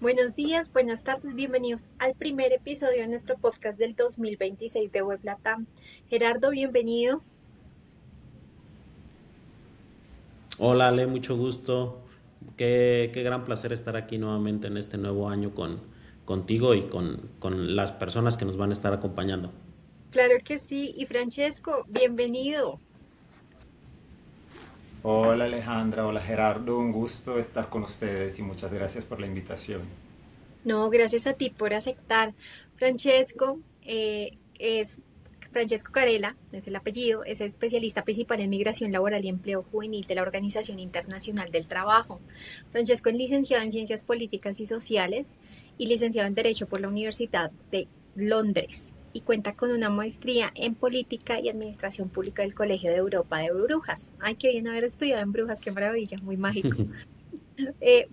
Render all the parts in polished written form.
Buenos días, buenas tardes, bienvenidos al primer episodio de nuestro podcast del 2026 de Web Latam. Gerardo, bienvenido. Hola Ale, mucho gusto. Qué gran placer estar aquí nuevamente en este nuevo año contigo y con las personas que nos van a estar acompañando. Claro que sí. Y Francesco, bienvenido. Hola Alejandra, hola Gerardo, un gusto estar con ustedes y muchas gracias por la invitación. No, gracias a ti por aceptar. Francesco es Francesco Carela, es el apellido, es especialista principal en migración laboral y empleo juvenil de la Organización Internacional del Trabajo. Francesco es licenciado en Ciencias Políticas y Sociales y licenciado en Derecho por la Universidad de Londres y cuenta con una maestría en Política y Administración Pública del Colegio de Europa de Brujas. Ay, qué bien haber estudiado en Brujas, qué maravilla, muy mágico.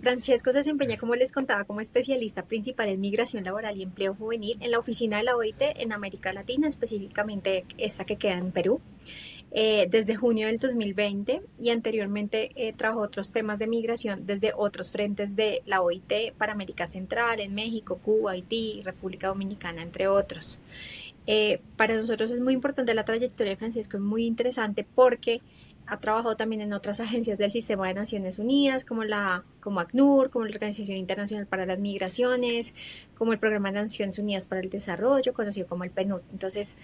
Francesco se desempeña, como les contaba, como especialista principal en migración laboral y empleo juvenil en la oficina de la OIT en América Latina, específicamente esa que queda en Perú, desde junio del 2020 y anteriormente trabajó otros temas de migración desde otros frentes de la OIT para América Central, en México, Cuba, Haití, República Dominicana, entre otros. Para nosotros es muy importante la trayectoria de Francisco, es muy interesante porque ha trabajado también en otras agencias del sistema de Naciones Unidas, como ACNUR, como la Organización Internacional para las Migraciones, como el Programa de Naciones Unidas para el Desarrollo, conocido como el PNUD. Entonces,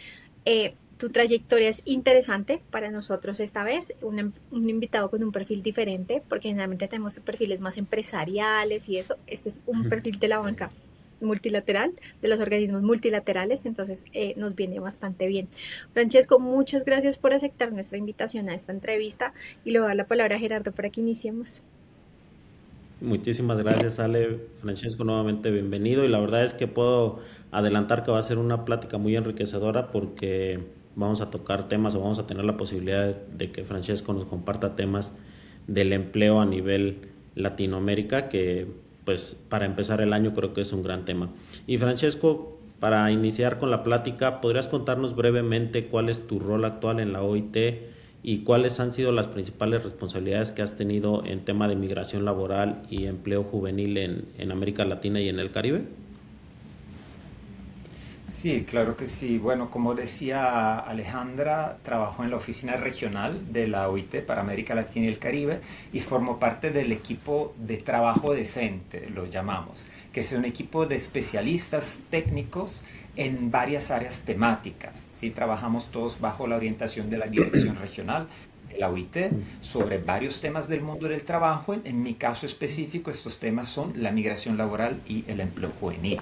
tu trayectoria es interesante para nosotros esta vez, un invitado con un perfil diferente, porque generalmente tenemos perfiles más empresariales y eso. Este es un perfil de la banca multilateral, de los organismos multilaterales, entonces nos viene bastante bien. Francesco, muchas gracias por aceptar nuestra invitación a esta entrevista y le voy a dar la palabra a Gerardo para que iniciemos. Muchísimas gracias Ale, Francesco, nuevamente bienvenido y la verdad es que puedo adelantar que va a ser una plática muy enriquecedora porque vamos a tocar temas o vamos a tener la posibilidad de que Francesco nos comparta temas del empleo a nivel Latinoamérica, que pues para empezar el año creo que es un gran tema. Y Francesco, para iniciar con la plática, ¿podrías contarnos brevemente cuál es tu rol actual en la OIT y cuáles han sido las principales responsabilidades que has tenido en tema de migración laboral y empleo juvenil en América Latina y en el Caribe? Sí, claro que sí. Bueno, como decía Alejandra, trabajo en la oficina regional de la OIT para América Latina y el Caribe y formo parte del equipo de trabajo decente, lo llamamos, que es un equipo de especialistas técnicos en varias áreas temáticas. ¿Sí? Trabajamos todos bajo la orientación de la dirección regional de la OIT sobre varios temas del mundo del trabajo. En mi caso específico, estos temas son la migración laboral y el empleo juvenil.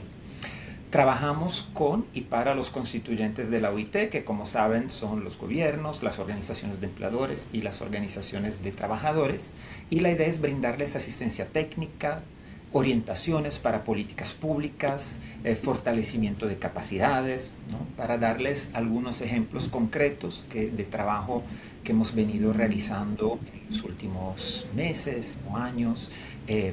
Trabajamos con y para los constituyentes de la OIT, que como saben son los gobiernos, las organizaciones de empleadores y las organizaciones de trabajadores, y la idea es brindarles asistencia técnica, orientaciones para políticas públicas, fortalecimiento de capacidades, ¿no? Para darles algunos ejemplos concretos de trabajo que hemos venido realizando en los últimos meses o años, eh,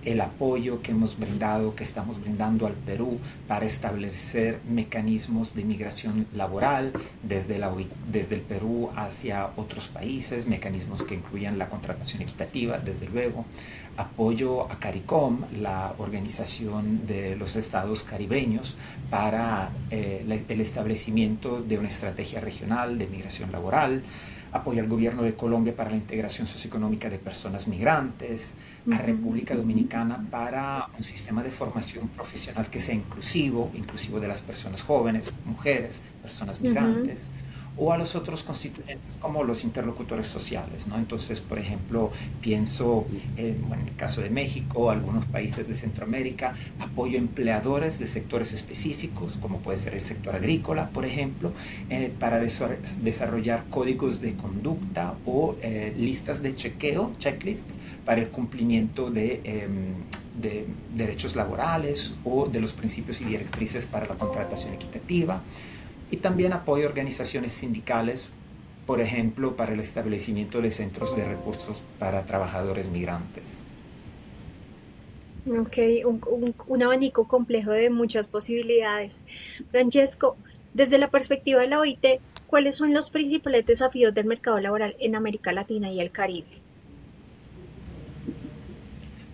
el apoyo que hemos brindado, que estamos brindando al Perú para establecer mecanismos de migración laboral desde el Perú hacia otros países, mecanismos que incluyan la contratación equitativa, desde luego, apoyo a CARICOM, la organización de los estados caribeños, para el establecimiento de una estrategia regional de migración laboral, apoyo al gobierno de Colombia para la integración socioeconómica de personas migrantes, Uh a -huh. República Dominicana para un sistema de formación profesional que sea inclusivo, inclusivo de las personas jóvenes, mujeres, personas Uh -huh. migrantes, o a los otros constituyentes como los interlocutores sociales, ¿no? Entonces, por ejemplo, pienso bueno, en el caso de México, algunos países de Centroamérica, apoyo a empleadores de sectores específicos, como puede ser el sector agrícola, por ejemplo, para desarrollar códigos de conducta o listas de chequeo, checklists, para el cumplimiento de derechos laborales o de los principios y directrices para la contratación equitativa. Y también apoyo a organizaciones sindicales, por ejemplo, para el establecimiento de centros de recursos para trabajadores migrantes. Ok, un abanico complejo de muchas posibilidades. Francesco, desde la perspectiva de la OIT, ¿cuáles son los principales desafíos del mercado laboral en América Latina y el Caribe?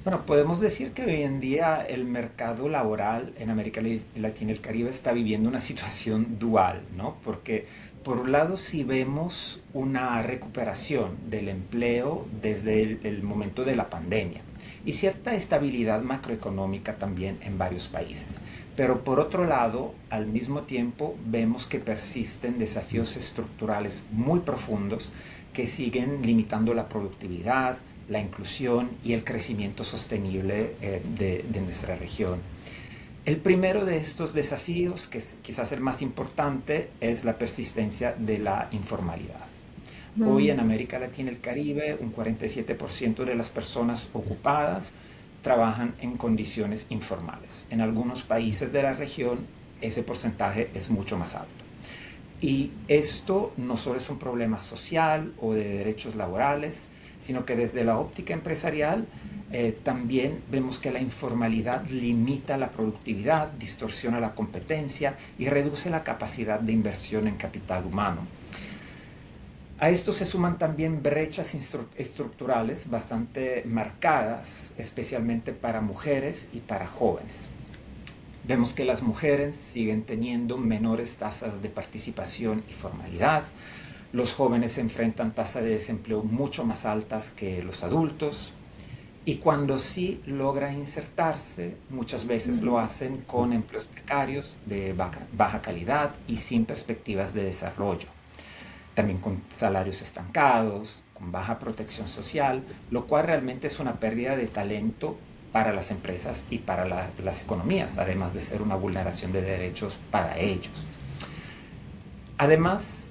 Bueno, podemos decir que hoy en día el mercado laboral en América Latina y el Caribe está viviendo una situación dual, ¿no? Porque por un lado sí vemos una recuperación del empleo desde el momento de la pandemia y cierta estabilidad macroeconómica también en varios países. Pero por otro lado, al mismo tiempo vemos que persisten desafíos estructurales muy profundos que siguen limitando la productividad, la inclusión y el crecimiento sostenible de nuestra región. El primero de estos desafíos, que es quizás el más importante, es la persistencia de la informalidad. Hoy en Mm, América Latina y el Caribe, un 47% de las personas ocupadas trabajan en condiciones informales. En algunos países de la región, ese porcentaje es mucho más alto. Y esto no solo es un problema social o de derechos laborales, sino que desde la óptica empresarial también vemos que la informalidad limita la productividad, distorsiona la competencia y reduce la capacidad de inversión en capital humano. A esto se suman también brechas estructurales bastante marcadas, especialmente para mujeres y para jóvenes. Vemos que las mujeres siguen teniendo menores tasas de participación y formalidad. Los jóvenes se enfrentan tasas de desempleo mucho más altas que los adultos. Y cuando sí logran insertarse, muchas veces lo hacen con empleos precarios de baja calidad y sin perspectivas de desarrollo. También con salarios estancados, con baja protección social, lo cual realmente es una pérdida de talento para las empresas y para las economías, además de ser una vulneración de derechos para ellos. Además,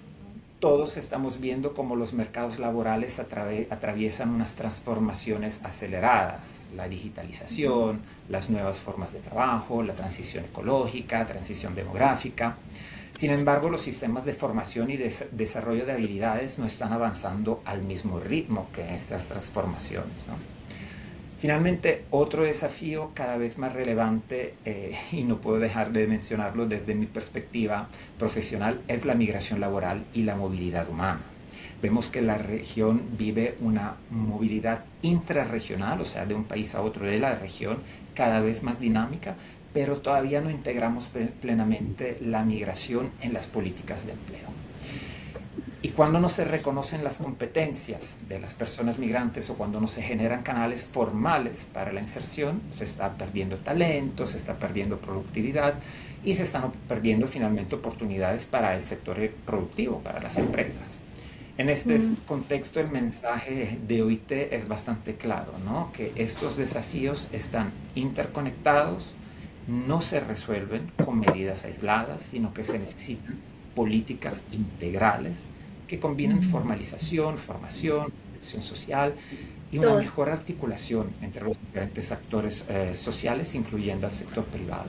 todos estamos viendo cómo los mercados laborales atraviesan unas transformaciones aceleradas, la digitalización, las nuevas formas de trabajo, la transición ecológica, transición demográfica. Sin embargo, los sistemas de formación y desarrollo de habilidades no están avanzando al mismo ritmo que estas transformaciones, ¿no? Finalmente, otro desafío cada vez más relevante, y no puedo dejar de mencionarlo desde mi perspectiva profesional, es la migración laboral y la movilidad humana. Vemos que la región vive una movilidad intrarregional, o sea, de un país a otro de la región, cada vez más dinámica, pero todavía no integramos plenamente la migración en las políticas de empleo. Y cuando no se reconocen las competencias de las personas migrantes o cuando no se generan canales formales para la inserción, se está perdiendo talento, se está perdiendo productividad y se están perdiendo finalmente oportunidades para el sector productivo, para las empresas. En este mm. contexto, el mensaje de OIT es bastante claro, ¿no? Que estos desafíos están interconectados, no se resuelven con medidas aisladas, sino que se necesitan políticas integrales que combinen formalización, formación, protección social y una Todo. mejor articulación entre los diferentes actores sociales, incluyendo al sector privado.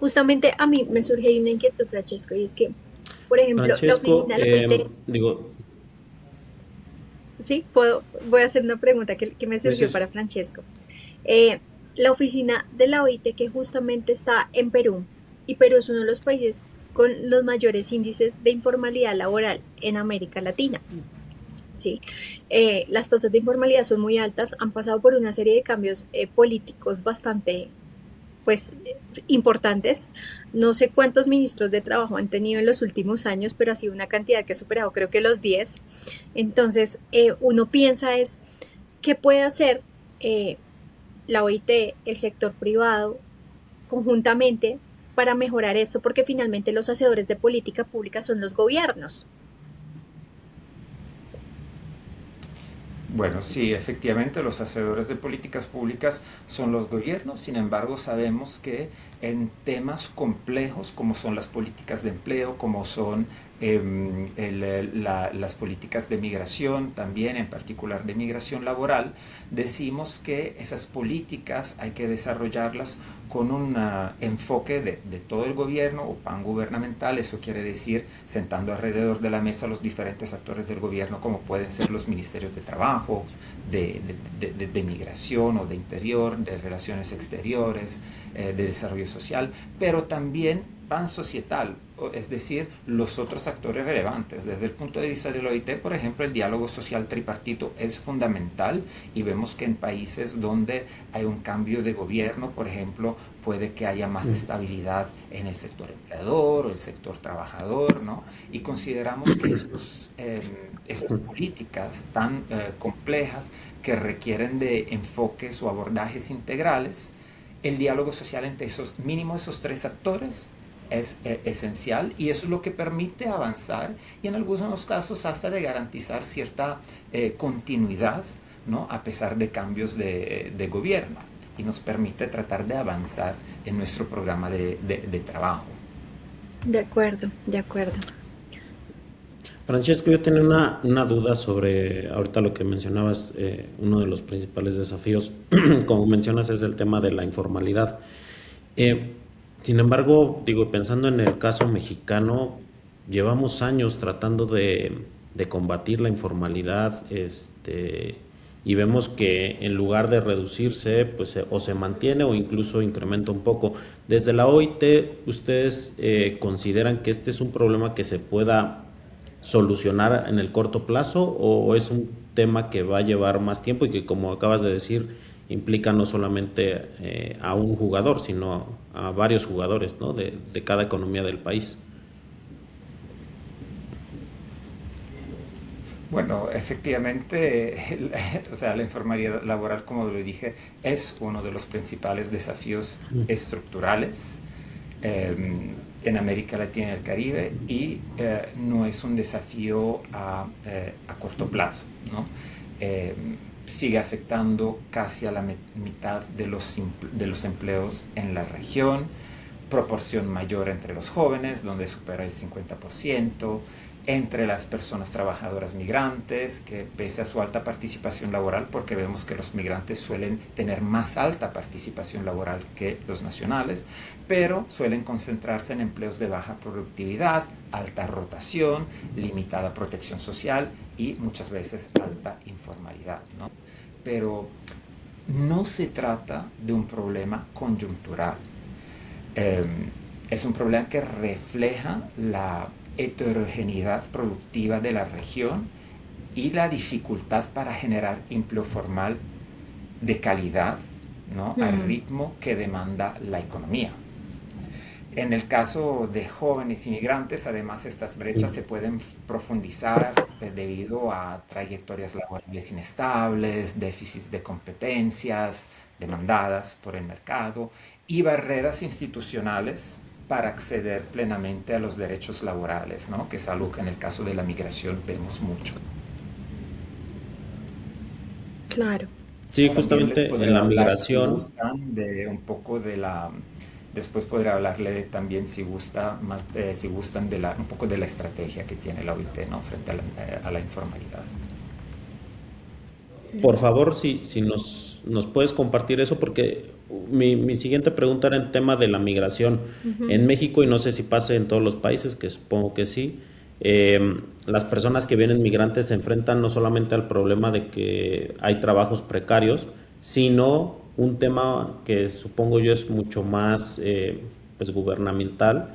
Justamente a mí me surge ahí una inquietud, Francesco, y es que, por ejemplo, la Francesco, oficina de la OIT, digo, sí, voy a hacer una pregunta que me surgió dices, para Francesco. Eh, la oficina de la OIT que justamente está en Perú, y Perú es uno de los países con los mayores índices de informalidad laboral en América Latina. ¿Sí? Las tasas de informalidad son muy altas, han pasado por una serie de cambios políticos bastante pues importantes. No sé cuántos ministros de trabajo han tenido en los últimos años, pero ha sido una cantidad que ha superado creo que los 10. Entonces, uno piensa es, ¿qué puede hacer la OIT, el sector privado, conjuntamente para mejorar esto? Porque finalmente los hacedores de política pública son los gobiernos. Bueno, sí, efectivamente los hacedores de políticas públicas son los gobiernos, sin embargo sabemos que en temas complejos como son las políticas de empleo, como son las políticas de migración, también en particular de migración laboral, decimos que esas políticas hay que desarrollarlas con un enfoque de todo el gobierno o pan-gubernamental. Eso quiere decir sentando alrededor de la mesa los diferentes actores del gobierno, como pueden ser los ministerios de trabajo, de migración o de interior, de relaciones exteriores, de desarrollo social, pero también pan societal, es decir, los otros actores relevantes. Desde el punto de vista de la OIT, por ejemplo, el diálogo social tripartito es fundamental y vemos que en países donde hay un cambio de gobierno, por ejemplo, puede que haya más estabilidad en el sector empleador o el sector trabajador, ¿no? Y consideramos que esas políticas tan complejas que requieren de enfoques o abordajes integrales, el diálogo social entre esos mínimo esos tres actores es esencial, y eso es lo que permite avanzar y en algunos casos hasta de garantizar cierta continuidad, ¿no? A pesar de cambios de gobierno, y nos permite tratar de avanzar en nuestro programa de trabajo. De acuerdo, de acuerdo. Francesco, yo tenía una duda sobre, ahorita lo que mencionabas, uno de los principales desafíos, como mencionas, es el tema de la informalidad. Eh, Sin embargo, digo, pensando en el caso mexicano, llevamos años tratando de combatir la informalidad, y vemos que en lugar de reducirse, pues o se mantiene o incluso incrementa un poco. Desde la OIT, ¿ustedes consideran que este es un problema que se pueda solucionar en el corto plazo, o es un tema que va a llevar más tiempo y que, como acabas de decir, implica no solamente a un jugador, sino a varios jugadores, ¿no? de cada economía del país? Bueno, efectivamente, o sea, la informalidad laboral, como lo dije, es uno de los principales desafíos estructurales en América Latina y el Caribe, y no es un desafío a corto plazo, ¿no? Eh, Sigue afectando casi a la mitad de los empleos en la región, proporción mayor entre los jóvenes, donde supera el 50%, entre las personas trabajadoras migrantes, que pese a su alta participación laboral, porque vemos que los migrantes suelen tener más alta participación laboral que los nacionales, pero suelen concentrarse en empleos de baja productividad, alta rotación, limitada protección social y muchas veces alta informalidad, ¿no? Pero no se trata de un problema coyuntural. Es un problema que refleja la heterogeneidad productiva de la región y la dificultad para generar empleo formal de calidad, ¿no? Al ritmo que demanda la economía. En el caso de jóvenes inmigrantes, además, estas brechas se pueden profundizar debido a trayectorias laborales inestables, déficits de competencias demandadas por el mercado y barreras institucionales para acceder plenamente a los derechos laborales, ¿no? Que es algo que en el caso de la migración vemos mucho. Claro. Sí, justamente en la migración. Si gustan de un poco de la... Después podré hablarle también, si gusta, más si gustan de un poco de la estrategia que tiene la OIT, ¿no? Frente a la informalidad. Por favor, si nos puedes compartir eso, porque mi siguiente pregunta era en tema de la migración en México, y no sé si pase en todos los países, que supongo que sí. Las personas que vienen migrantes se enfrentan no solamente al problema de que hay trabajos precarios, sino un tema que supongo yo es mucho más pues gubernamental,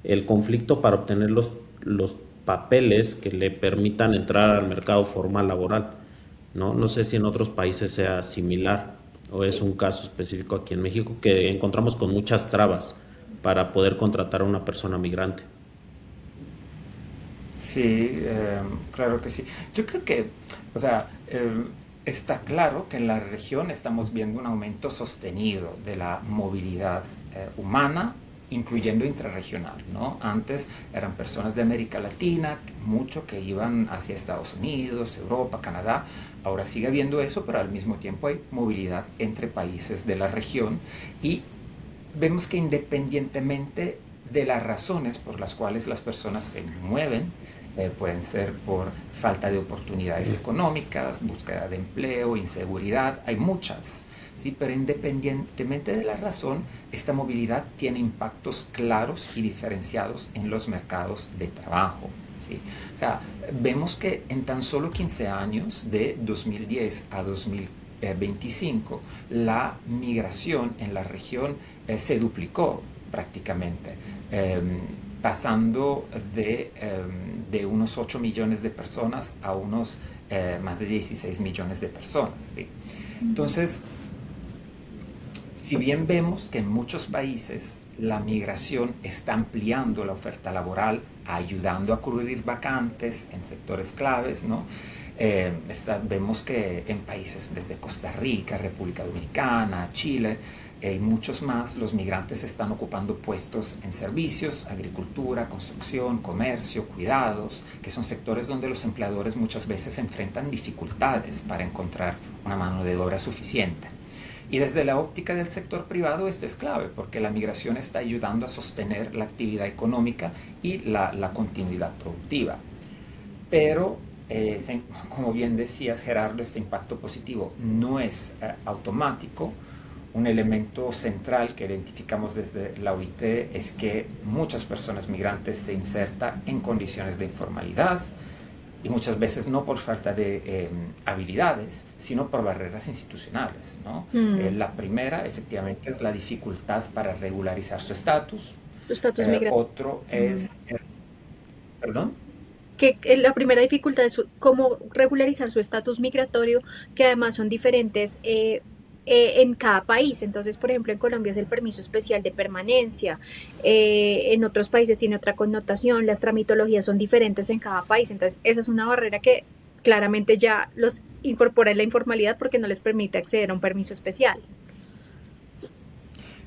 el conflicto para obtener los papeles que le permitan entrar al mercado formal laboral, ¿no? No sé si en otros países sea similar o es un caso específico aquí en México que encontramos con muchas trabas para poder contratar a una persona migrante. Sí, claro que sí. Yo creo que, o sea, está claro que en la región estamos viendo un aumento sostenido de la movilidad humana, incluyendo intrarregional, ¿no? Antes eran personas de América Latina, mucho que iban hacia Estados Unidos, Europa, Canadá. Ahora sigue habiendo eso, pero al mismo tiempo hay movilidad entre países de la región, y vemos que independientemente de las razones por las cuales las personas se mueven, pueden ser por falta de oportunidades económicas, búsqueda de empleo, inseguridad, hay muchas, ¿sí? Pero independientemente de la razón, esta movilidad tiene impactos claros y diferenciados en los mercados de trabajo, ¿sí? O sea, vemos que en tan solo 15 años, de 2010 a 2025, la migración en la región se duplicó. prácticamente, pasando de unos 8 millones de personas a unos más de 16 millones de personas, ¿sí? Entonces, si bien vemos que en muchos países la migración está ampliando la oferta laboral, ayudando a cubrir vacantes en sectores claves, ¿no? Vemos que en países desde Costa Rica, República Dominicana, Chile y muchos más, los migrantes están ocupando puestos en servicios, agricultura, construcción, comercio, cuidados, que son sectores donde los empleadores muchas veces enfrentan dificultades para encontrar una mano de obra suficiente. Y desde la óptica del sector privado esto es clave, porque la migración está ayudando a sostener la actividad económica y la continuidad productiva. Pero, como bien decías, Gerardo, este impacto positivo no es automático. Un elemento central que identificamos desde la OIT es que muchas personas migrantes se insertan en condiciones de informalidad, y muchas veces no por falta de habilidades, sino por barreras institucionales, ¿no? La primera, efectivamente, es la dificultad para regularizar su estatus. Su estatus migratorio. Otro es... ¿Perdón? Que la primera dificultad es cómo regularizar su estatus migratorio, que además son diferentes en cada país. Entonces, por ejemplo, en Colombia es el permiso especial de permanencia, en otros países tiene otra connotación, las tramitologías son diferentes en cada país. Entonces, esa es una barrera que claramente ya los incorpora en la informalidad porque no les permite acceder a un permiso especial.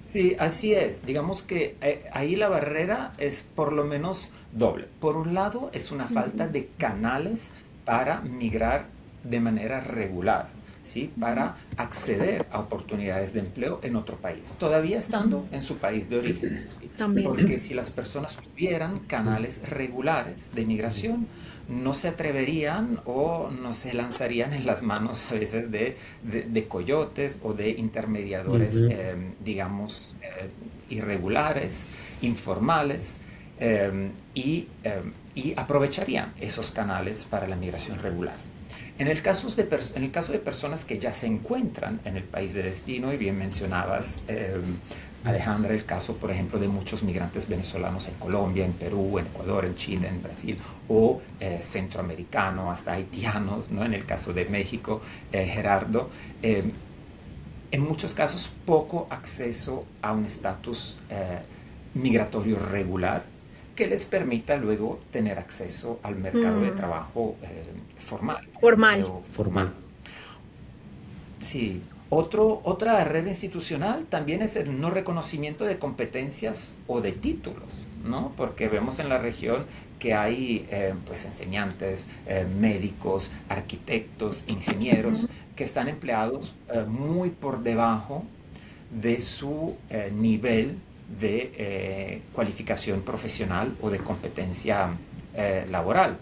Sí, así es. Digamos que ahí la barrera es por lo menos doble. Por un lado, es una falta de canales para migrar de manera regular, ¿sí? Para acceder a oportunidades de empleo en otro país, todavía estando en su país de origen, ¿sí? También. Porque si las personas tuvieran canales regulares de migración, no se atreverían o no se lanzarían en las manos a veces de coyotes o de intermediadores, digamos, irregulares, informales, y aprovecharían esos canales para la migración regular. En el caso de personas que ya se encuentran en el país de destino, y bien mencionabas, Alejandra, el caso, por ejemplo, de muchos migrantes venezolanos en Colombia, en Perú, en Ecuador, en Chile, en Brasil, o centroamericanos, hasta haitianos, ¿no? En el caso de México, Gerardo, en muchos casos poco acceso a un estatus migratorio regular que les permita luego tener acceso al mercado de trabajo formal. Formal. Sí. Otra barrera institucional también es el no reconocimiento de competencias o de títulos, ¿no? Porque vemos en la región que hay pues enseñantes, médicos, arquitectos, ingenieros que están empleados muy por debajo de su nivel de cualificación profesional o de competencia laboral.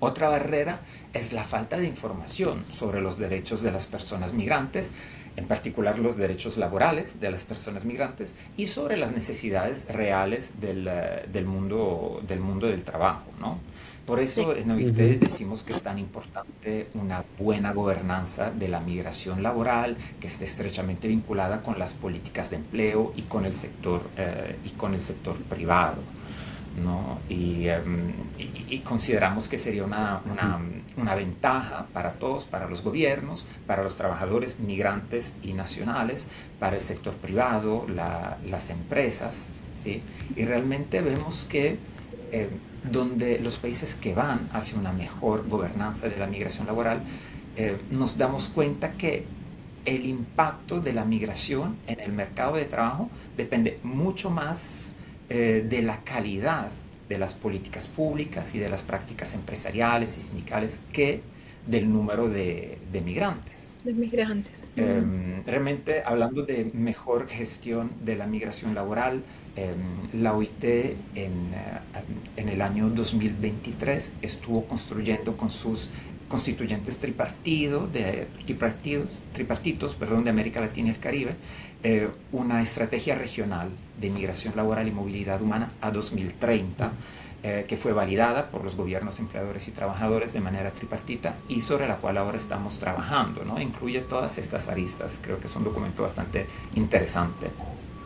Otra barrera es la falta de información sobre los derechos de las personas migrantes, en particular los derechos laborales de las personas migrantes y sobre las necesidades reales del mundo del trabajo, ¿no? Por eso en OIT decimos que es tan importante una buena gobernanza de la migración laboral que esté estrechamente vinculada con las políticas de empleo y con el sector privado, ¿no? Y consideramos que sería una ventaja para todos, para los gobiernos, para los trabajadores migrantes y nacionales, para el sector privado, las empresas, ¿sí? Y realmente vemos que donde los países que van hacia una mejor gobernanza de la migración laboral, nos damos cuenta que el impacto de la migración en el mercado de trabajo depende mucho más de la calidad de las políticas públicas y de las prácticas empresariales y sindicales que del número de migrantes. De migrantes. Realmente, hablando de mejor gestión de la migración laboral, la OIT en el año 2023 estuvo construyendo con sus constituyentes tripartitos de América Latina y el Caribe, una estrategia regional de migración laboral y movilidad humana a 2030, que fue validada por los gobiernos, empleadores y trabajadores de manera tripartita y sobre la cual ahora estamos trabajando, ¿no? Incluye todas estas aristas. Creo que es un documento bastante interesante.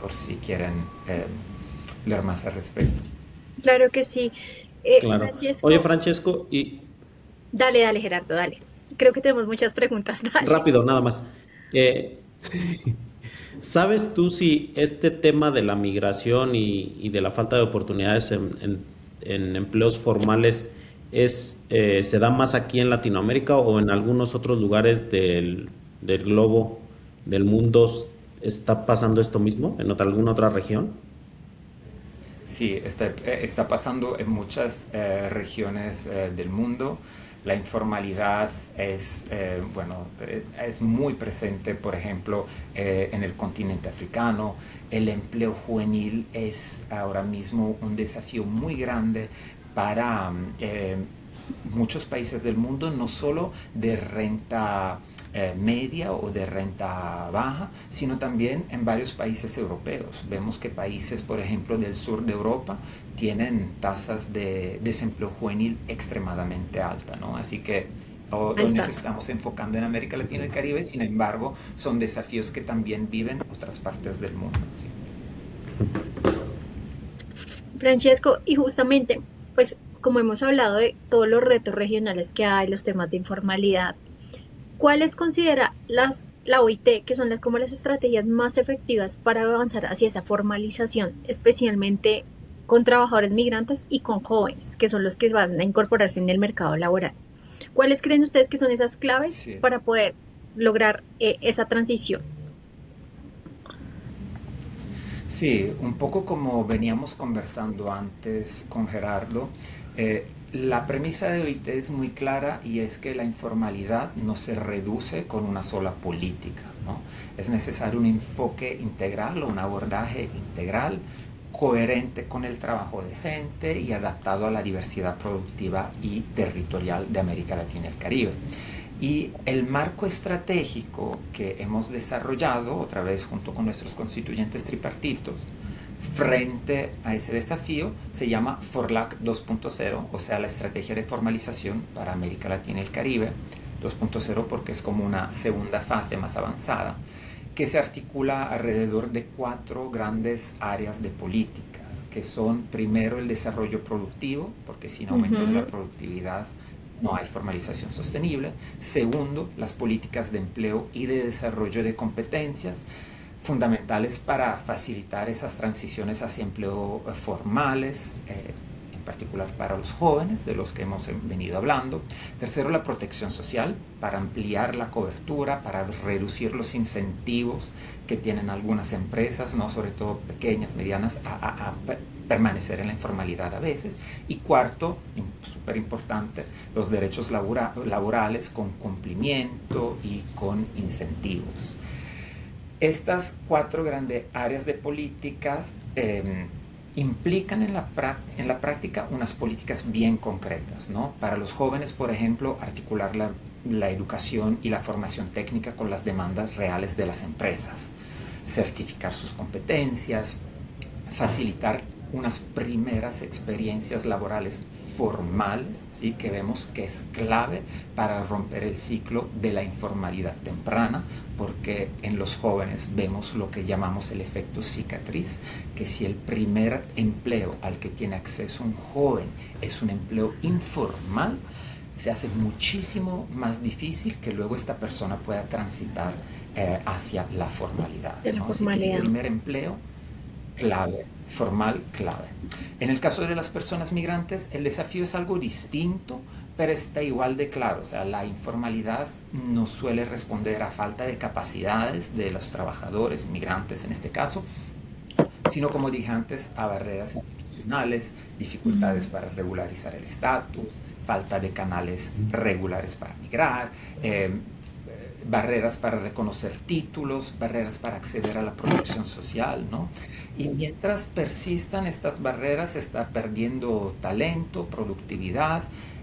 por si quieren leer más al respecto. Claro que sí. Claro. Oye, Francesco, Francesco, y dale, dale, Gerardo, dale. Creo que tenemos muchas preguntas, dale. rápido, nada más. Eh, ¿Sabes tú si este tema de la migración y de la falta de oportunidades en empleos formales se da más aquí en Latinoamérica o en algunos otros lugares del globo, del mundo, está pasando esto mismo en alguna otra región? Sí, está pasando en muchas regiones del mundo. La informalidad es muy presente, por ejemplo, en el continente africano. El empleo juvenil es ahora mismo un desafío muy grande para muchos países del mundo, no solo de renta media o de renta baja, sino también en varios países europeos. Vemos que países, por ejemplo, del sur de Europa tienen tasas de desempleo juvenil extremadamente altas, ¿no? Así que hoy nos Altas. estamos enfocando en América Latina y el Caribe, sin embargo, son desafíos que también viven otras partes del mundo, ¿sí? Francesco, y justamente, pues como hemos hablado de todos los retos regionales que hay, los temas de informalidad, ¿cuáles considera la OIT que son como las estrategias más efectivas para avanzar hacia esa formalización, especialmente con trabajadores migrantes y con jóvenes, que son los que van a incorporarse en el mercado laboral? ¿Cuáles creen ustedes que son esas claves Sí. para poder lograr esa transición? Sí, un poco como veníamos conversando antes con Gerardo, la premisa de OIT es muy clara y es que la informalidad no se reduce con una sola política, ¿no? Es necesario un enfoque integral o un abordaje integral, coherente con el trabajo decente y adaptado a la diversidad productiva y territorial de América Latina y el Caribe. Y el marco estratégico que hemos desarrollado, otra vez junto con nuestros constituyentes tripartitos, frente a ese desafío, se llama FORLAC 2.0, o sea, la estrategia de formalización para América Latina y el Caribe, 2.0 porque es como una segunda fase más avanzada, que se articula alrededor de cuatro grandes áreas de políticas, que son primero el desarrollo productivo, porque sin aumento de la Ujú. productividad no hay formalización sostenible. Segundo, las políticas de empleo y de desarrollo de competencias fundamentales para facilitar esas transiciones hacia empleo formales, en particular para los jóvenes, de los que hemos venido hablando. Tercero, la protección social, para ampliar la cobertura, para reducir los incentivos que tienen algunas empresas, ¿no? Sobre todo pequeñas, medianas, a permanecer en la informalidad a veces. Y cuarto, súper importante, los derechos laborales con cumplimiento y con incentivos. Estas cuatro grandes áreas de políticas implican en la práctica unas políticas bien concretas, ¿no? Para los jóvenes, por ejemplo, articular la educación y la formación técnica con las demandas reales de las empresas, certificar sus competencias, facilitar unas primeras experiencias laborales formales, ¿sí? Que vemos que es clave para romper el ciclo de la informalidad temprana, porque en los jóvenes vemos lo que llamamos el efecto cicatriz, que si el primer empleo al que tiene acceso un joven es un empleo informal, se hace muchísimo más difícil que luego esta persona pueda transitar hacia la formalidad, De la ¿no? Así que el formalidad. primer empleo clave, formal clave. En el caso de las personas migrantes, el desafío es algo distinto, pero está igual de claro. O sea, la informalidad no suele responder a falta de capacidades de los trabajadores migrantes en este caso, sino como dije antes, a barreras institucionales, dificultades para regularizar el estatus, falta de canales regulares para migrar, barreras para reconocer títulos, barreras para acceder a la protección social, ¿no? Y mientras persistan estas barreras, se está perdiendo talento, productividad,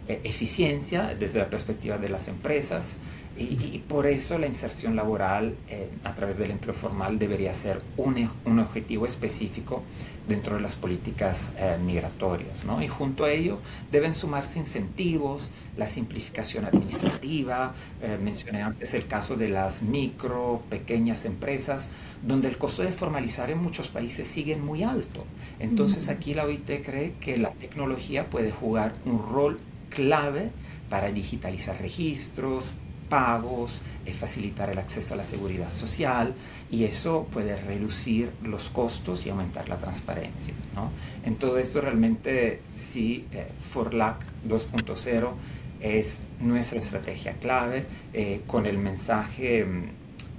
eficiencia desde la perspectiva de las empresas y por eso la inserción laboral a través del empleo formal debería ser un objetivo específico dentro de las políticas migratorias, ¿no? Y junto a ello deben sumarse incentivos, la simplificación administrativa, mencioné antes el caso de las micro, pequeñas empresas, donde el costo de formalizar en muchos países sigue muy alto. Entonces aquí la OIT cree que la tecnología puede jugar un rol clave para digitalizar registros, pagos, facilitar el acceso a la seguridad social y eso puede reducir los costos y aumentar la transparencia, ¿no? En todo esto realmente sí, FORLAC 2.0 es nuestra estrategia clave con el mensaje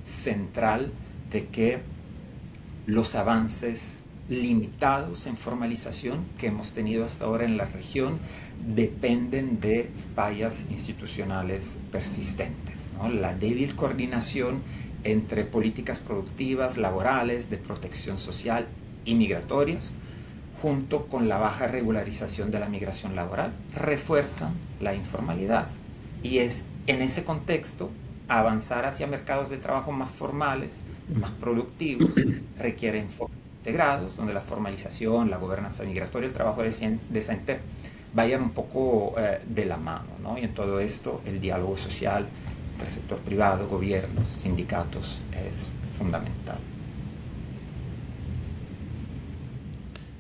central de que los avances limitados en formalización que hemos tenido hasta ahora en la región dependen de fallas institucionales persistentes, ¿no? La débil coordinación entre políticas productivas, laborales, de protección social y migratorias, junto con la baja regularización de la migración laboral, refuerzan la informalidad. Y es en ese contexto avanzar hacia mercados de trabajo más formales, más productivos, requiere enfoques integrados, donde la formalización, la gobernanza migratoria, el trabajo decente vayan un poco de la mano, ¿no? Y en todo esto el diálogo social entre el sector privado, gobiernos, sindicatos es fundamental.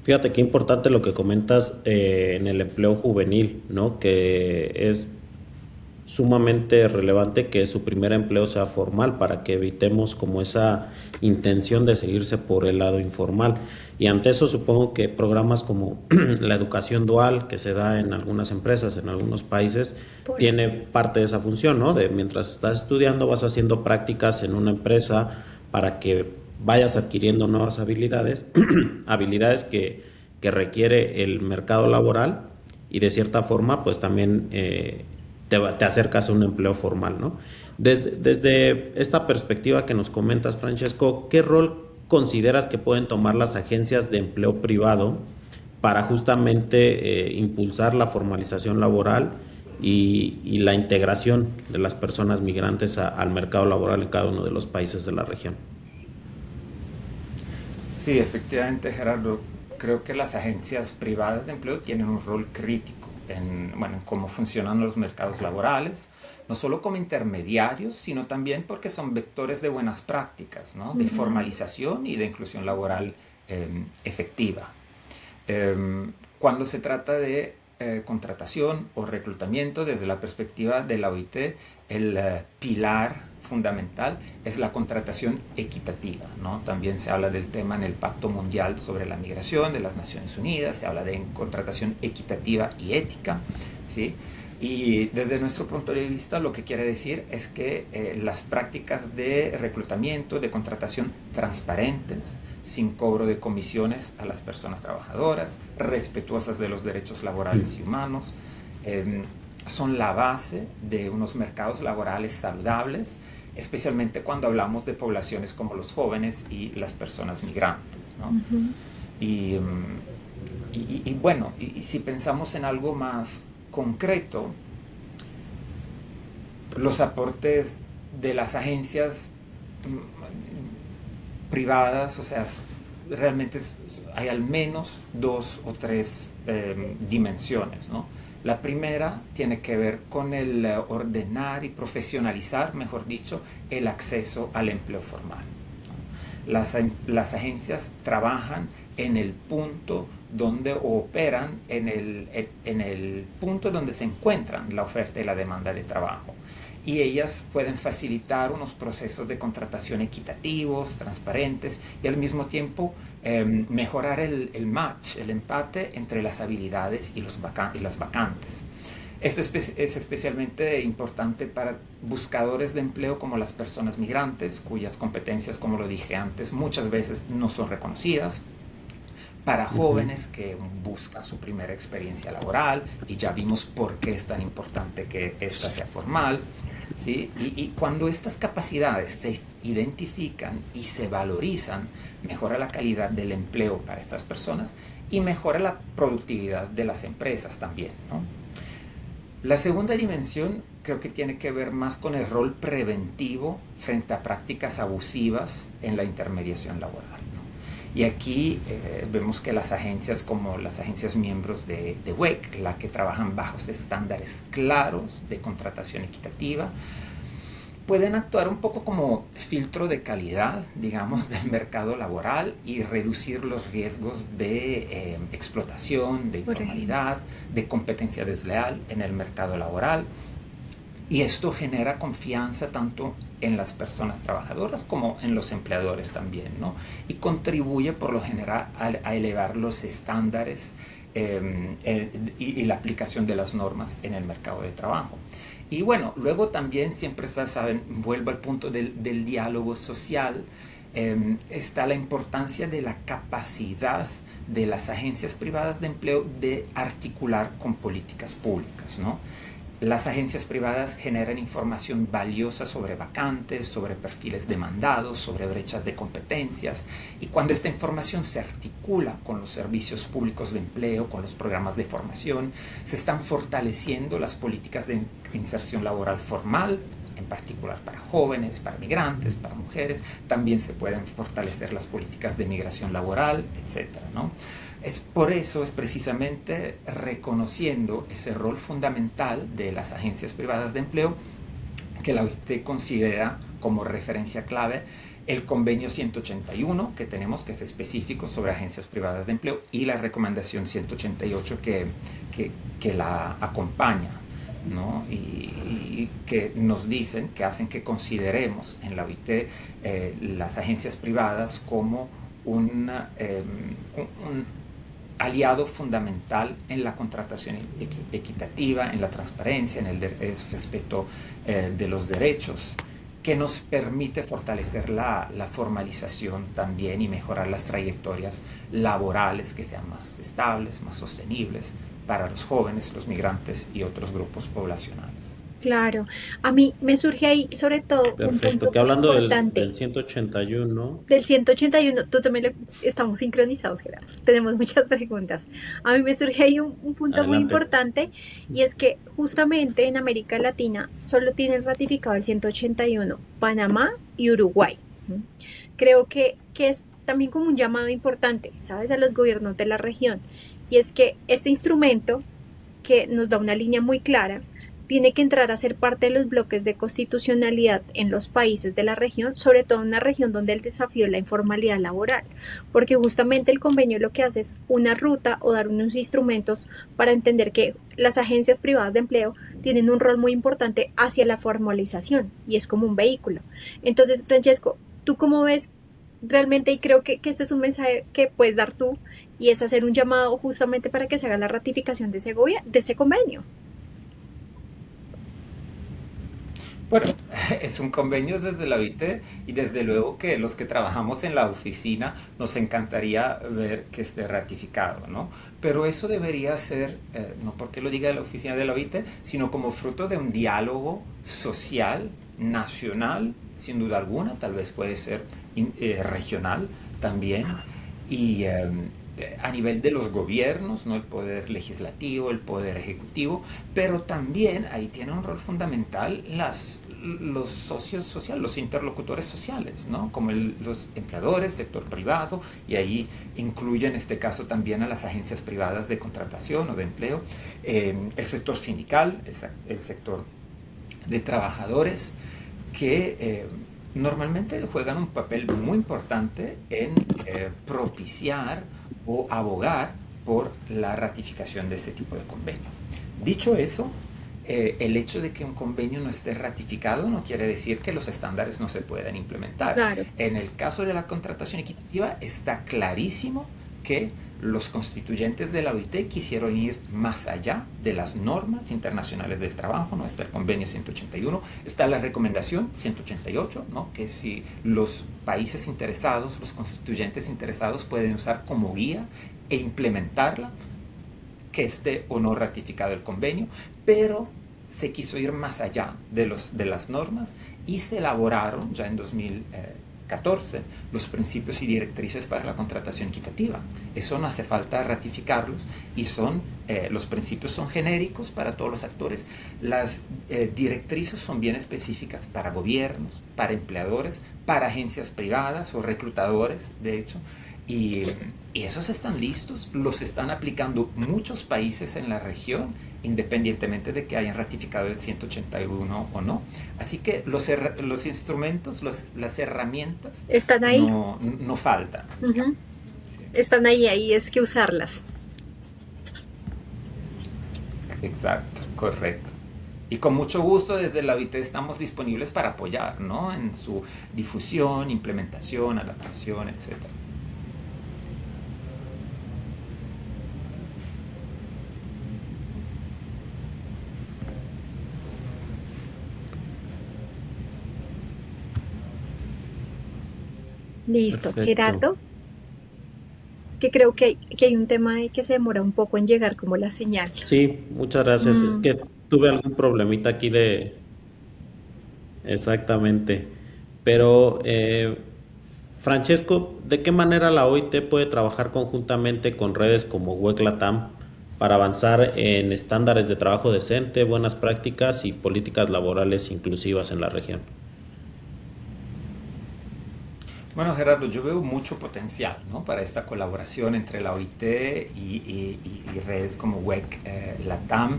Fíjate qué importante lo que comentas en el empleo juvenil, ¿no? Que es sumamente relevante que su primer empleo sea formal para que evitemos como esa intención de seguirse por el lado informal. Y ante eso supongo que programas como la educación dual que se da en algunas empresas, en algunos países, tiene parte de esa función, ¿no? De mientras estás estudiando vas haciendo prácticas en una empresa para que vayas adquiriendo nuevas habilidades, habilidades que requiere el mercado laboral y de cierta forma pues también te acercas a un empleo formal, ¿no? Desde esta perspectiva que nos comentas, Francesco, ¿qué rol consideras que pueden tomar las agencias de empleo privado para justamente impulsar la formalización laboral y la integración de las personas migrantes al mercado laboral en cada uno de los países de la región? Sí, efectivamente, Gerardo. Creo que las agencias privadas de empleo tienen un rol crítico en cómo funcionan los mercados laborales, no solo como intermediarios, sino también porque son vectores de buenas prácticas, ¿no? De formalización y de inclusión laboral efectiva. Cuando se trata de contratación o reclutamiento, desde la perspectiva de la OIT, el pilar fundamental es la contratación equitativa, ¿no? También se habla del tema en el Pacto Mundial sobre la Migración de las Naciones Unidas, se habla de contratación equitativa y ética, ¿sí? Y desde nuestro punto de vista lo que quiere decir es que las prácticas de reclutamiento, de contratación transparentes, sin cobro de comisiones a las personas trabajadoras, respetuosas de los derechos laborales y humanos, son la base de unos mercados laborales saludables, especialmente cuando hablamos de poblaciones como los jóvenes y las personas migrantes, ¿no? Y si pensamos en algo más concreto, los aportes de las agencias privadas, o sea, realmente hay al menos 2 o 3 dimensiones, ¿no? La primera tiene que ver con el ordenar y profesionalizar, mejor dicho, el acceso al empleo formal. Las agencias trabajan en el punto donde operan, en el punto donde se encuentran la oferta y la demanda de trabajo. Y ellas pueden facilitar unos procesos de contratación equitativos, transparentes y al mismo tiempo mejorar el match, el empate entre las habilidades y las vacantes. Esto es especialmente importante para buscadores de empleo como las personas migrantes, cuyas competencias, como lo dije antes, muchas veces no son reconocidas. Para jóvenes que buscan su primera experiencia laboral, y ya vimos por qué es tan importante que esta sea formal, ¿sí? Y cuando estas capacidades se identifican y se valorizan, mejora la calidad del empleo para estas personas y mejora la productividad de las empresas también, ¿no? La segunda dimensión creo que tiene que ver más con el rol preventivo frente a prácticas abusivas en la intermediación laboral, ¿no? Y aquí vemos que las agencias como las agencias miembros de WEC, la que trabajan bajo estándares claros de contratación equitativa, pueden actuar un poco como filtro de calidad, digamos, del mercado laboral y reducir los riesgos de explotación, de informalidad, de competencia desleal en el mercado laboral. Y esto genera confianza tanto en las personas trabajadoras como en los empleadores también, ¿no? Y contribuye por lo general a elevar los estándares y la aplicación de las normas en el mercado de trabajo. Y bueno, luego también siempre está, saben, vuelvo al punto del diálogo social, está la importancia de la capacidad de las agencias privadas de empleo de articular con políticas públicas, ¿no? Las agencias privadas generan información valiosa sobre vacantes, sobre perfiles demandados, sobre brechas de competencias, y cuando esta información se articula con los servicios públicos de empleo, con los programas de formación, se están fortaleciendo las políticas de inserción laboral formal, en particular para jóvenes, para migrantes, para mujeres. También se pueden fortalecer las políticas de migración laboral, etcétera, ¿no? Es por eso, es precisamente reconociendo ese rol fundamental de las agencias privadas de empleo que la OIT considera como referencia clave el convenio 181 que tenemos, que es específico sobre agencias privadas de empleo, y la recomendación 188 que la acompaña, ¿no? Y que nos dicen, que hacen que consideremos en la OIT las agencias privadas como un aliado fundamental en la contratación equitativa, en la transparencia, en el respeto de los derechos, que nos permite fortalecer la formalización también y mejorar las trayectorias laborales que sean más estables, más sostenibles para los jóvenes, los migrantes y otros grupos poblacionales. Claro, a mí me surge ahí sobre todo un Perfecto, punto que muy hablando importante. del 181, Del 181, tú también estamos sincronizados, Gerardo. Tenemos muchas preguntas. A mí me surge ahí un punto muy adelante. importante, y es que justamente en América Latina solo tienen ratificado el 181 Panamá y Uruguay. Creo que es también como un llamado importante, ¿sabes?, a los gobiernos de la región. Y es que este instrumento, que nos da una línea muy clara, tiene que entrar a ser parte de los bloques de constitucionalidad en los países de la región, sobre todo en una región donde el desafío es la informalidad laboral, porque justamente el convenio lo que hace es una ruta o dar unos instrumentos para entender que las agencias privadas de empleo tienen un rol muy importante hacia la formalización, y es como un vehículo. Entonces, Francesco, ¿tú cómo ves realmente? Y creo que este es un mensaje que puedes dar tú, y es hacer un llamado justamente para que se haga la ratificación de ese convenio. Bueno, es un convenio desde la OIT, y desde luego que los que trabajamos en la oficina nos encantaría ver que esté ratificado, ¿no? Pero eso debería ser, no porque lo diga la oficina de la OIT, sino como fruto de un diálogo social, nacional, sin duda alguna, tal vez puede ser regional también, y a nivel de los gobiernos, ¿no? El poder legislativo, el poder ejecutivo, pero también ahí tiene un rol fundamental los socios sociales, los interlocutores sociales, ¿no? Como los empleadores, sector privado, y ahí incluye en este caso también a las agencias privadas de contratación o de empleo, el sector sindical, el sector de trabajadores, que normalmente juegan un papel muy importante en propiciar o abogar por la ratificación de ese tipo de convenio. Dicho eso, el hecho de que un convenio no esté ratificado no quiere decir que los estándares no se puedan implementar. Claro. En el caso de la contratación equitativa está clarísimo que los constituyentes de la OIT quisieron ir más allá de las normas internacionales del trabajo, ¿no? Está el convenio 181, está la recomendación 188, ¿no? Que si los países interesados, los constituyentes interesados pueden usar como guía e implementarla, que esté o no ratificado el convenio, pero se quiso ir más allá de las normas, y se elaboraron ya en 2014 14, los principios y directrices para la contratación equitativa. Eso no hace falta ratificarlos y los principios son genéricos para todos los actores. Las directrices son bien específicas para gobiernos, para empleadores, para agencias privadas o reclutadores, de hecho. Y esos están listos, los están aplicando muchos países en la región, independientemente de que hayan ratificado el 181 o no. Así que los instrumentos, las herramientas Están ahí. no faltan. Ujú. Están ahí es que usarlas. Exacto, correcto. Y con mucho gusto desde la OIT estamos disponibles para apoyar, ¿no? En su difusión, implementación, adaptación, etcétera. Listo. Perfecto. Gerardo, es que creo que hay un tema de que se demora un poco en llegar como la señal. Sí, muchas gracias. Es Mm, que tuve algún problemita aquí de... Exactamente. Pero, Francesco, ¿de qué manera la OIT puede trabajar conjuntamente con redes como WEC Latam para avanzar en estándares de trabajo decente, buenas prácticas y políticas laborales inclusivas en la región? Bueno, Gerardo, yo veo mucho potencial, ¿no? Para esta colaboración entre la OIT y redes como WEC Latam.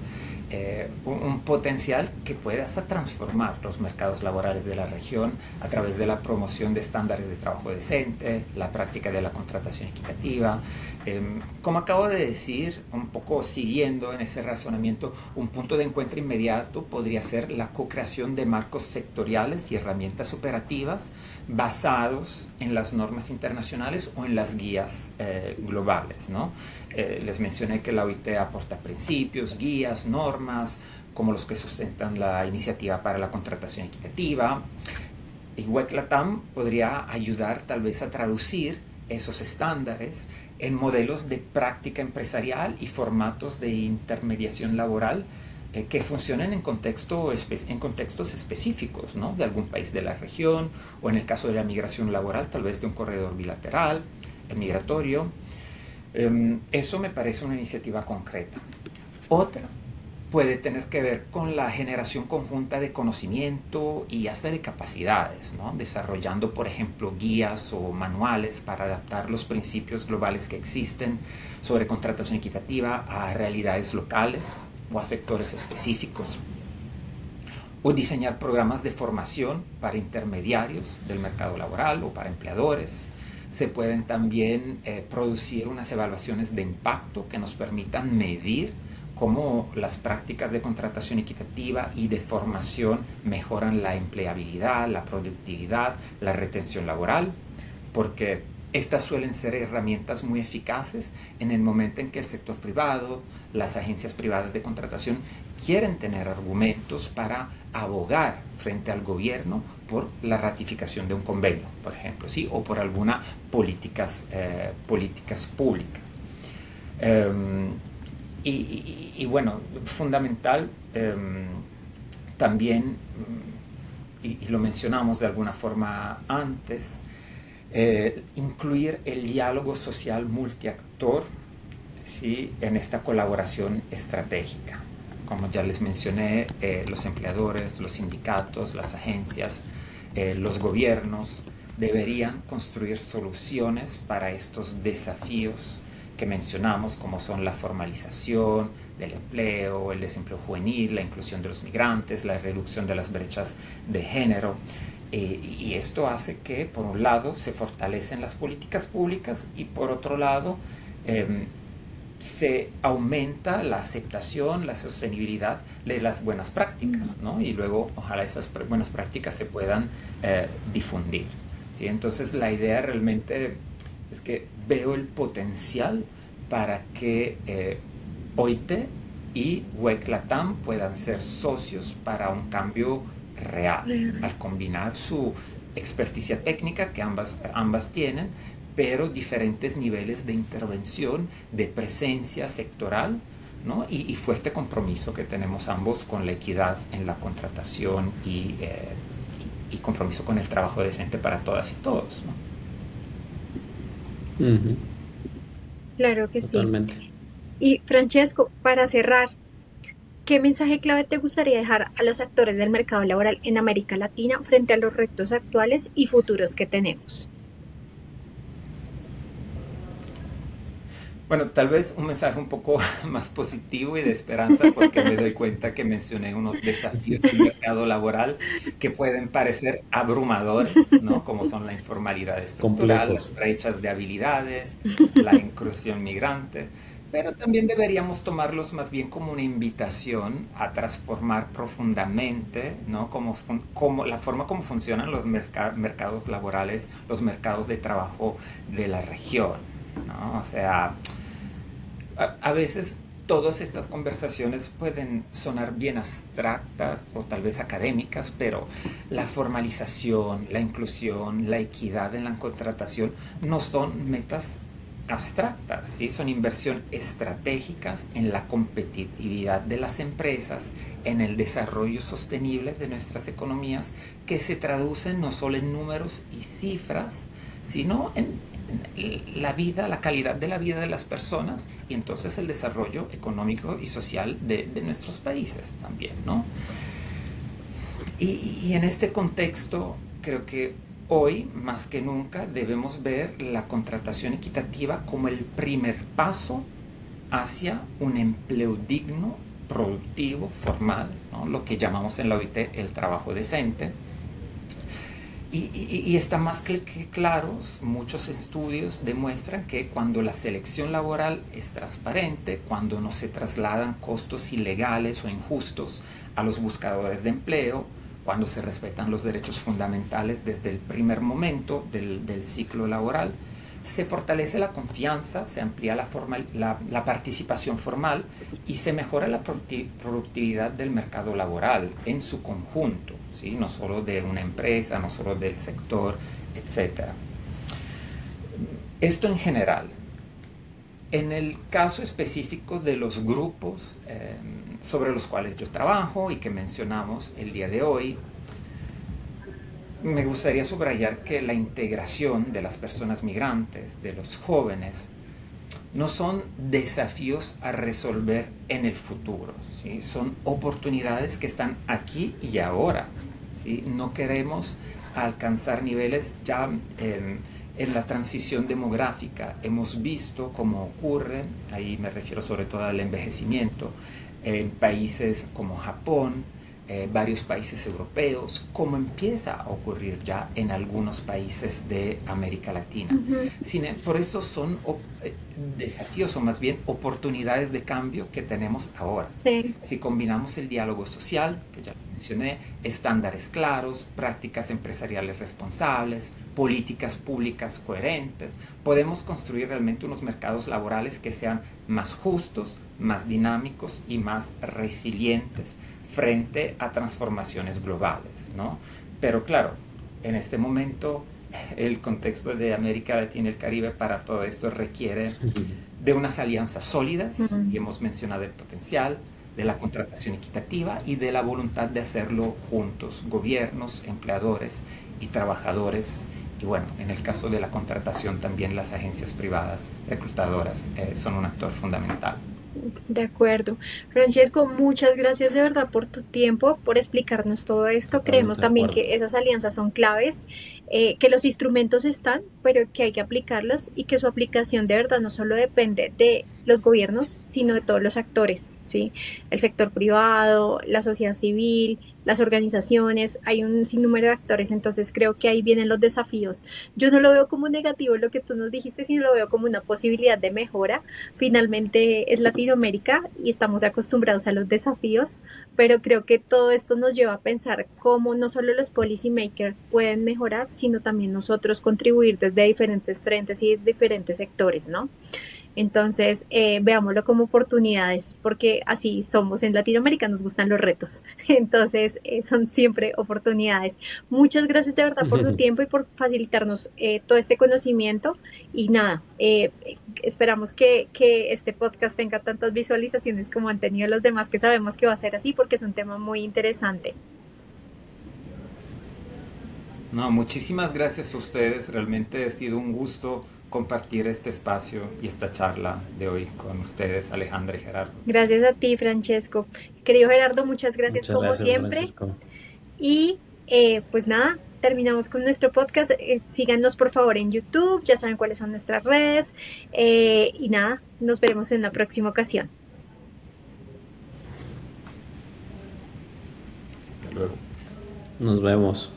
Un potencial que puede hasta transformar los mercados laborales de la región a través de la promoción de estándares de trabajo decente, la práctica de la contratación equitativa. Como acabo de decir, un poco siguiendo en ese razonamiento, un punto de encuentro inmediato podría ser la co-creación de marcos sectoriales y herramientas operativas basados en las normas internacionales o en las guías globales, ¿no? Les mencioné que la OIT aporta principios, guías, normas, como los que sustentan la iniciativa para la contratación equitativa. Y WEC Latam podría ayudar tal vez a traducir esos estándares en modelos de práctica empresarial y formatos de intermediación laboral que funcionen en contextos específicos, ¿no? De algún país de la región, o en el caso de la migración laboral, tal vez de un corredor bilateral, migratorio. Eso me parece una iniciativa concreta. Otra puede tener que ver con la generación conjunta de conocimiento y hasta de capacidades, ¿no? Desarrollando, por ejemplo, guías o manuales para adaptar los principios globales que existen sobre contratación equitativa a realidades locales o a sectores específicos. O diseñar programas de formación para intermediarios del mercado laboral o para empleadores. Se pueden también producir unas evaluaciones de impacto que nos permitan medir cómo las prácticas de contratación equitativa y de formación mejoran la empleabilidad, la productividad, la retención laboral, porque estas suelen ser herramientas muy eficaces en el momento en que el sector privado, las agencias privadas de contratación quieren tener argumentos para abogar frente al gobierno por la ratificación de un convenio, por ejemplo, ¿sí? O por algunas políticas públicas. Y bueno, fundamental también, y lo mencionamos de alguna forma antes, incluir el diálogo social multiactor, ¿sí? En esta colaboración estratégica. Como ya les mencioné, los empleadores, los sindicatos, las agencias, los gobiernos deberían construir soluciones para estos desafíos que mencionamos, como son la formalización del empleo, el desempleo juvenil, la inclusión de los migrantes, la reducción de las brechas de género. Y esto hace que, por un lado, se fortalecen las políticas públicas y, por otro lado, se aumenta la aceptación, la sostenibilidad de las buenas prácticas, ¿no? Y luego, ojalá esas buenas prácticas se puedan difundir, ¿sí? Entonces, la idea realmente es que veo el potencial para que OIT y WEC Latam puedan ser socios para un cambio real, al combinar su experticia técnica que ambas tienen, pero diferentes niveles de intervención, de presencia sectoral, ¿no? Y fuerte compromiso que tenemos ambos con la equidad en la contratación y compromiso con el trabajo decente para todas y todos, ¿no? Ujú, Claro que sí. totalmente. Y Francesco, para cerrar, ¿qué mensaje clave te gustaría dejar a los actores del mercado laboral en América Latina frente a los retos actuales y futuros que tenemos? Bueno, tal vez un mensaje un poco más positivo y de esperanza, porque me doy cuenta que mencioné unos desafíos del mercado laboral que pueden parecer abrumadores, ¿no? Como son la informalidad estructural, las Complejos. brechas de habilidades, la inclusión migrante, pero también deberíamos tomarlos más bien como una invitación a transformar profundamente, ¿no? Como la forma como funcionan los mercados laborales, los mercados de trabajo de la región, ¿no? O sea, a veces todas estas conversaciones pueden sonar bien abstractas o tal vez académicas, pero la formalización, la inclusión, la equidad en la contratación no son metas abstractas, ¿sí? Son inversión estratégicas en la competitividad de las empresas, en el desarrollo sostenible de nuestras economías, que se traducen no solo en números y cifras, sino en la vida, la calidad de la vida de las personas y entonces el desarrollo económico y social de nuestros países también, ¿no? Y en este contexto creo que hoy más que nunca debemos ver la contratación equitativa como el primer paso hacia un empleo digno, productivo, formal, ¿no? Lo que llamamos en la OIT el trabajo decente. Y está más que claros, muchos estudios demuestran que cuando la selección laboral es transparente, cuando no se trasladan costos ilegales o injustos a los buscadores de empleo, cuando se respetan los derechos fundamentales desde el primer momento del ciclo laboral, se fortalece la confianza, se amplía la participación formal y se mejora la productividad del mercado laboral en su conjunto, ¿sí? No solo de una empresa, no solo del sector, etc. Esto en general. En el caso específico de los grupos sobre los cuales yo trabajo y que mencionamos el día de hoy, me gustaría subrayar que la integración de las personas migrantes, de los jóvenes, no son desafíos a resolver en el futuro, ¿sí? Son oportunidades que están aquí y ahora, ¿sí? No queremos alcanzar niveles ya en la transición demográfica. Hemos visto cómo ocurre, ahí me refiero sobre todo al envejecimiento, en países como Japón, varios países europeos, como empieza a ocurrir ya en algunos países de América Latina. Ujú. Por eso son desafíos o más bien oportunidades de cambio que tenemos ahora. Sí. Si combinamos el diálogo social, que ya lo mencioné, estándares claros, prácticas empresariales responsables, políticas públicas coherentes, podemos construir realmente unos mercados laborales que sean más justos, más dinámicos y más resilientes frente a transformaciones globales, ¿no? Pero claro, en este momento el contexto de América Latina y el Caribe para todo esto requiere de unas alianzas sólidas, Mm. y hemos mencionado el potencial de la contratación equitativa y de la voluntad de hacerlo juntos, gobiernos, empleadores y trabajadores. Y bueno, en el caso de la contratación también las agencias privadas reclutadoras son un actor fundamental. De acuerdo. Francesco, muchas gracias de verdad por tu tiempo, por explicarnos todo esto. Creemos Totalmente de también acuerdo. que esas alianzas son claves, que los instrumentos están, pero que hay que aplicarlos y que su aplicación de verdad no solo depende de los gobiernos, sino de todos los actores, ¿sí? El sector privado, la sociedad civil, las organizaciones, hay un sinnúmero de actores, entonces creo que ahí vienen los desafíos. Yo no lo veo como negativo lo que tú nos dijiste, sino lo veo como una posibilidad de mejora. Finalmente es Latinoamérica y estamos acostumbrados a los desafíos, pero creo que todo esto nos lleva a pensar cómo no solo los policy makers pueden mejorar, sino también nosotros contribuir desde diferentes frentes y desde diferentes sectores, ¿no? Entonces, veámoslo como oportunidades, porque así somos en Latinoamérica, nos gustan los retos. Entonces, son siempre oportunidades. Muchas gracias de verdad por tu tiempo y por facilitarnos todo este conocimiento. Y nada, esperamos que este podcast tenga tantas visualizaciones como han tenido los demás, que sabemos que va a ser así, porque es un tema muy interesante. No, muchísimas gracias a ustedes. Realmente ha sido un gusto compartir este espacio y esta charla de hoy con ustedes, Alejandra y Gerardo. Gracias a ti, Francesco. Querido Gerardo, muchas gracias Muchas como gracias, siempre. Francisco. Y pues nada, terminamos con nuestro podcast. Síganos por favor en YouTube, ya saben cuáles son nuestras redes. Y nada, nos veremos en una próxima ocasión. Hasta luego. Nos vemos.